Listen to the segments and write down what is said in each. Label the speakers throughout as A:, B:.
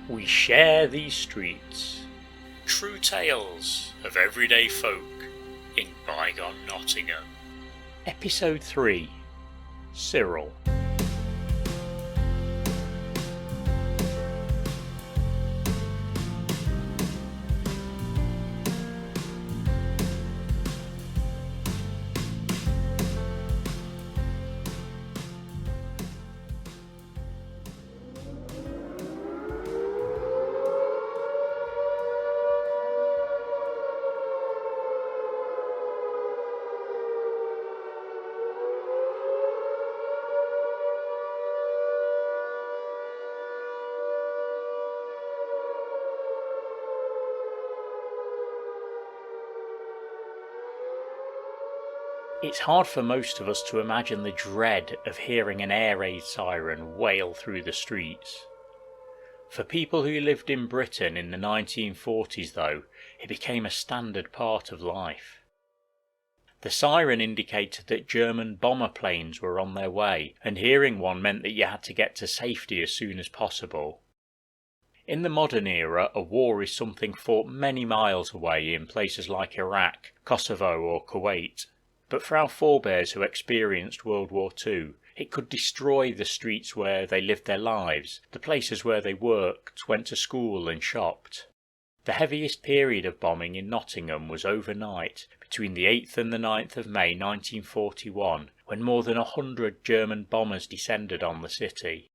A: We share these streets. True tales of everyday folk in bygone Nottingham. Episode 3. Cyril. It's hard for most of us to imagine the dread of hearing an air raid siren wail through the streets. For people who lived in Britain in the 1940s, though, it became a standard part of life. The siren indicated that German bomber planes were on their way, and hearing one meant that you had to get to safety as soon as possible. In the modern era, a war is something fought many miles away in places like Iraq, Kosovo or Kuwait. But for our forebears who experienced World War II, it could destroy the streets where they lived their lives, the places where they worked, went to school and shopped. The heaviest period of bombing in Nottingham was overnight, between the 8th and the 9th of May 1941, when more than 100 German bombers descended on the city.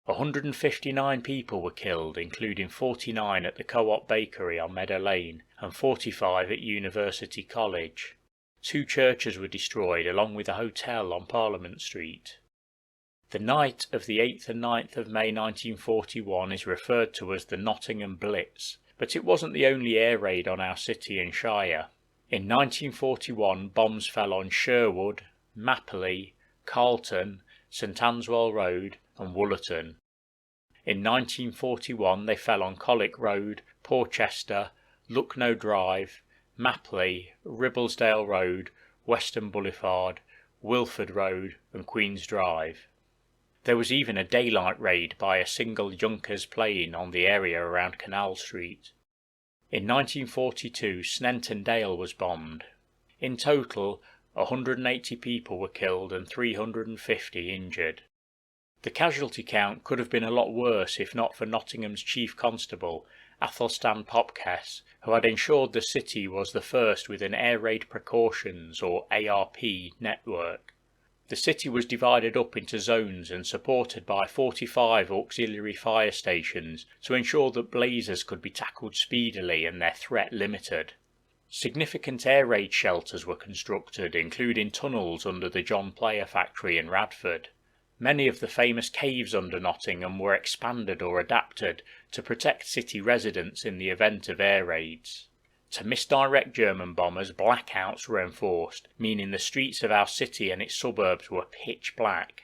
A: 159 people were killed, including 49 at the Co-op Bakery on Meadow Lane and 45 at University College. 2 churches were destroyed, along with a hotel on Parliament Street. The night of the 8th and 9th of May 1941 is referred to as the Nottingham Blitz, but it wasn't the only air raid on our city and shire. In 1941, bombs fell on Sherwood, Mapley, Carlton, St Answell Road and Woolerton. In 1941 they fell on Colwick Road, Porchester, Lucknow Drive, Mapley, Ribblesdale Road, Western Boulevard, Wilford Road and Queen's Drive. There was even a daylight raid by a single Junkers plane on the area around Canal Street. In 1942 Sneinton Dale was bombed. In total, 180 people were killed and 350 injured. The casualty count could have been a lot worse if not for Nottingham's Chief Constable, Athelstan Popkes, who had ensured the city was the first with an Air Raid Precautions or ARP network. The city was divided up into zones and supported by 45 auxiliary fire stations to ensure that blazes could be tackled speedily and their threat limited. Significant air raid shelters were constructed, including tunnels under the John Player factory in Radford. Many of the famous caves under Nottingham were expanded or adapted to protect city residents in the event of air raids. To misdirect German bombers, blackouts were enforced, meaning the streets of our city and its suburbs were pitch black.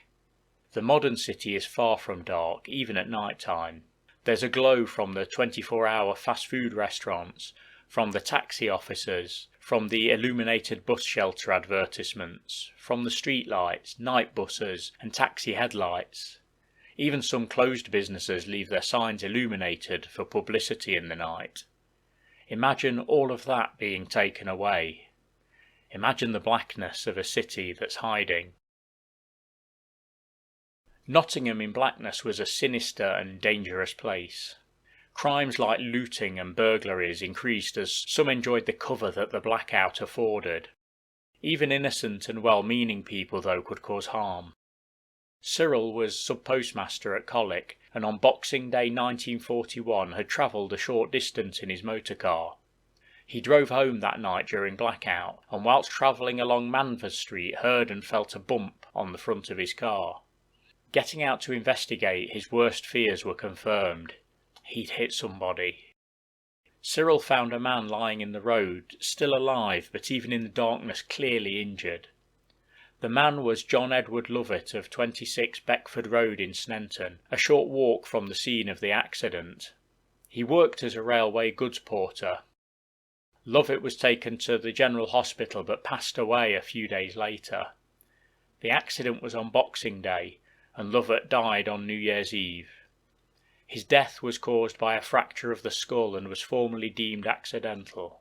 A: The modern city is far from dark, even at night time. There's a glow from the 24-hour fast food restaurants, from the taxi officers, from the illuminated bus shelter advertisements, from the street lights, night buses and taxi headlights. Even some closed businesses leave their signs illuminated for publicity in the night. Imagine all of that being taken away. Imagine the blackness of a city that's hiding. Nottingham in blackness was a sinister and dangerous place. Crimes like looting and burglaries increased as some enjoyed the cover that the blackout afforded. Even innocent and well-meaning people, though, could cause harm. Cyril was sub-postmaster at Colwick, and on Boxing Day 1941 had travelled a short distance in his motor car. He drove home that night during blackout, and whilst travelling along Manford Street heard and felt a bump on the front of his car. Getting out to investigate, his worst fears were confirmed. He'd hit somebody. Cyril found a man lying in the road, still alive, but even in the darkness clearly injured. The man was John Edward Lovett of 26 Beckford Road in Sneinton, a short walk from the scene of the accident. He worked as a railway goods porter. Lovett was taken to the General Hospital but passed away a few days later. The accident was on Boxing Day, and Lovett died on New Year's Eve. His death was caused by a fracture of the skull and was formally deemed accidental.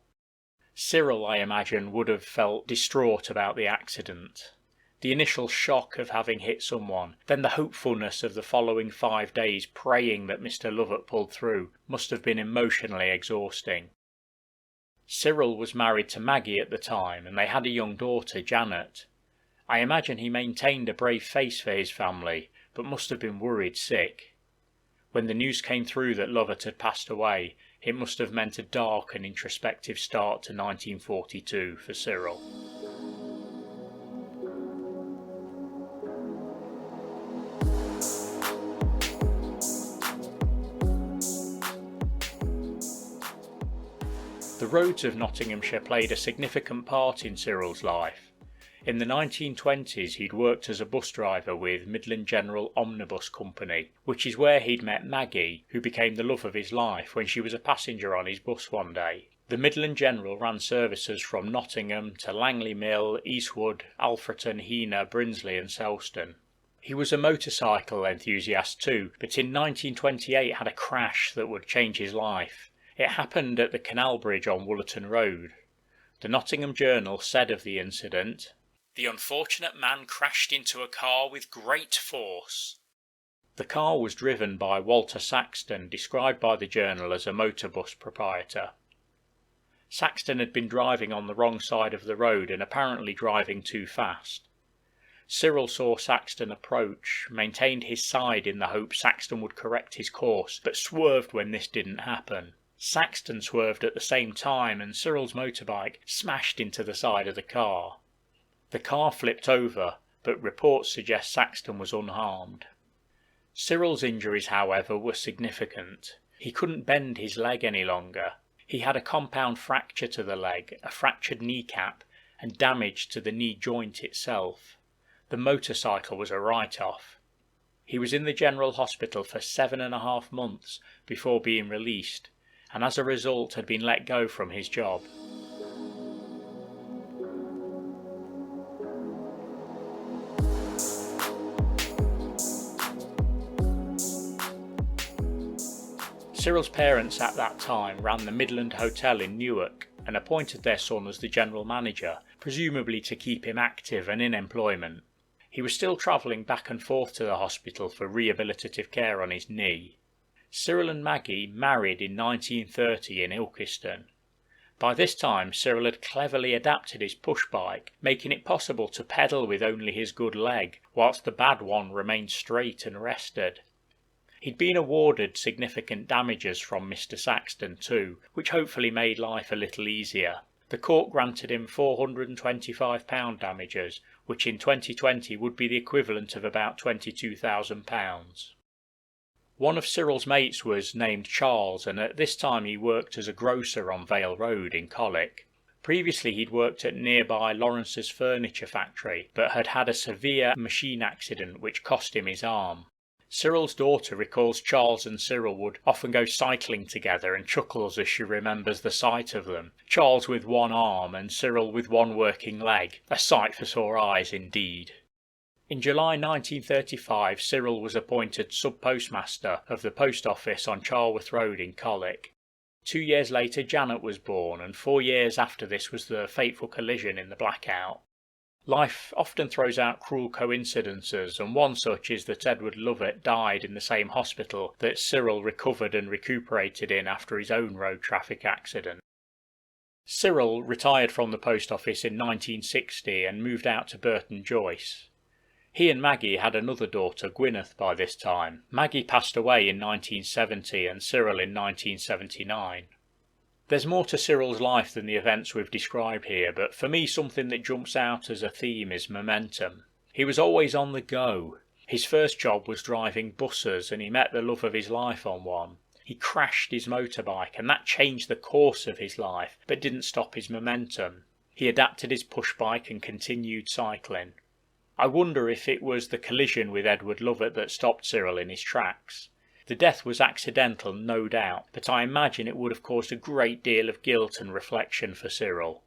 A: Cyril, I imagine, would have felt distraught about the accident. The initial shock of having hit someone, then the hopefulness of the following 5 days praying that Mr. Lovett pulled through, must have been emotionally exhausting. Cyril was married to Maggie at the time, and they had a young daughter, Janet. I imagine he maintained a brave face for his family, but must have been worried sick. When the news came through that Lovett had passed away, it must have meant a dark and introspective start to 1942 for Cyril. The roads of Nottinghamshire played a significant part in Cyril's life. In the 1920s he'd worked as a bus driver with Midland General Omnibus Company, which is where he'd met Maggie, who became the love of his life when she was a passenger on his bus one day. The Midland General ran services from Nottingham to Langley Mill, Eastwood, Alfreton, Heanor, Brinsley and Selston. He was a motorcycle enthusiast too, but in 1928 had a crash that would change his life. It happened at the Canal Bridge on Woollerton Road. The Nottingham Journal said of the incident, "The unfortunate man crashed into a car with great force." The car was driven by Walter Saxton, described by the Journal as a motor bus proprietor. Saxton had been driving on the wrong side of the road and apparently driving too fast. Cyril saw Saxton approach, maintained his side in the hope Saxton would correct his course, but swerved when this didn't happen. Saxton swerved at the same time and Cyril's motorbike smashed into the side of the car. The car flipped over, but reports suggest Saxton was unharmed. Cyril's injuries, however, were significant. He couldn't bend his leg any longer. He had a compound fracture to the leg, a fractured kneecap, and damage to the knee joint itself. The motorcycle was a write-off. He was in the General Hospital for 7.5 months before being released, and as a result had been let go from his job. Cyril's parents at that time ran the Midland Hotel in Newark and appointed their son as the general manager, presumably to keep him active and in employment. He was still travelling back and forth to the hospital for rehabilitative care on his knee. Cyril and Maggie married in 1930 in Ilkeston. By this time Cyril had cleverly adapted his push bike, making it possible to pedal with only his good leg, whilst the bad one remained straight and rested. He'd been awarded significant damages from Mr. Saxton too, which hopefully made life a little easier. The court granted him £425 damages, which in 2020 would be the equivalent of about £22,000. One of Cyril's mates was named Charles, and at this time he worked as a grocer on Vale Road in Colwick. Previously he'd worked at nearby Lawrence's furniture factory, but had had a severe machine accident which cost him his arm. Cyril's daughter recalls Charles and Cyril would often go cycling together and chuckles as she remembers the sight of them. Charles with one arm and Cyril with one working leg, a sight for sore eyes indeed. In July 1935 Cyril was appointed sub-postmaster of the post office on Charworth Road in Colwick. 2 years later Janet was born, and 4 years after this was the fateful collision in the blackout. Life often throws out cruel coincidences, and one such is that Edward Lovett died in the same hospital that Cyril recovered and recuperated in after his own road traffic accident. Cyril retired from the post office in 1960 and moved out to Burton Joyce. He and Maggie had another daughter, Gwyneth, by this time. Maggie passed away in 1970 and Cyril in 1979. There's more to Cyril's life than the events we've described here, but for me something that jumps out as a theme is momentum. He was always on the go. His first job was driving buses, and he met the love of his life on one. He crashed his motorbike, and that changed the course of his life, but didn't stop his momentum. He adapted his push bike and continued cycling. I wonder if it was the collision with Edward Lovett that stopped Cyril in his tracks. The death was accidental, no doubt, but I imagine it would have caused a great deal of guilt and reflection for Cyril.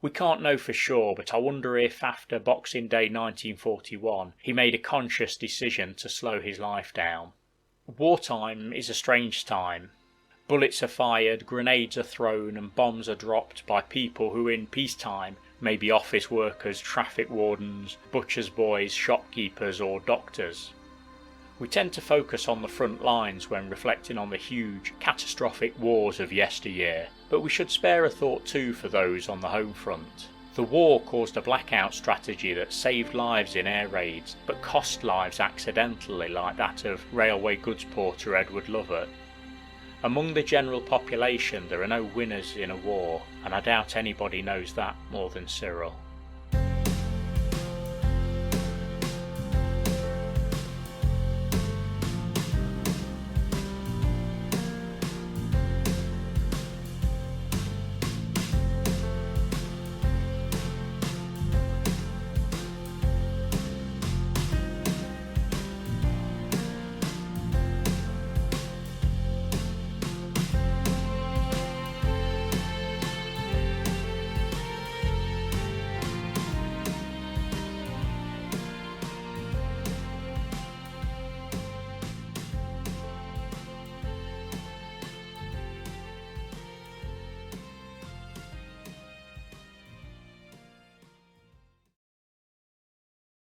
A: We can't know for sure, but I wonder if after Boxing Day 1941 he made a conscious decision to slow his life down. Wartime is a strange time. Bullets are fired, grenades are thrown, and bombs are dropped by people who in peacetime may be office workers, traffic wardens, butchers' boys, shopkeepers, or doctors. We tend to focus on the front lines when reflecting on the huge, catastrophic wars of yesteryear, but we should spare a thought too for those on the home front. The war caused a blackout strategy that saved lives in air raids, but cost lives accidentally, like that of railway goods porter Edward Lovett. Among the general population there are no winners in a war, and I doubt anybody knows that more than Cyril.